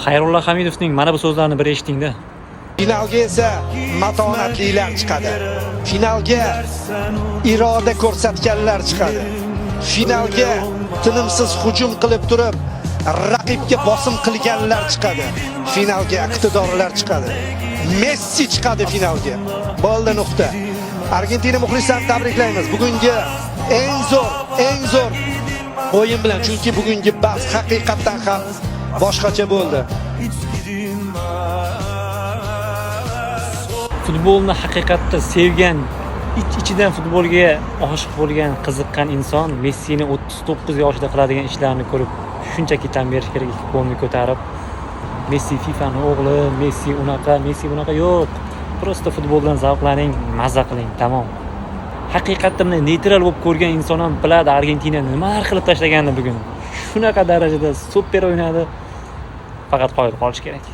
Xayrulla Hamidovning mana bu so'zlarini bir eshitingda. Finalga esa matonatlilar chiqadi. Finalga iroda ko'rsatganlar chiqadi. Finalga tinimsiz hujum qilib turib, raqibga bosim qilganlar chiqadi. Finalga iqtidorlar chiqadi. Messi chiqadi finalga. Bo'ldi, nuqta. Argentina muxlislarini tabriklaymiz. Bugungi eng zo'r o'yin bilan, chunki bugungi bahs haqiqatan ham boshqacha bo'ldi. Futbolni haqiqatda sevgan, ichidan futbolga oshiq bo'lgan, qiziqqan inson Messini 39 yoshida qiladigan ishlarni ko'rib shunchaki tan berish kerak, qo'lni ko'tarib Messi FIFAning o'g'li, Messi unaqa yo'q. Prosta futboldan zavqlaning, mazza qiling, tamom. Haqiqatda bunday neytral bo'lib ko'rgan inson ham biladi Argentina nimalar qilib tashlaganini bugun. Shunaqa darajada super o'ynadi. Faqat qoyil qolish kerak.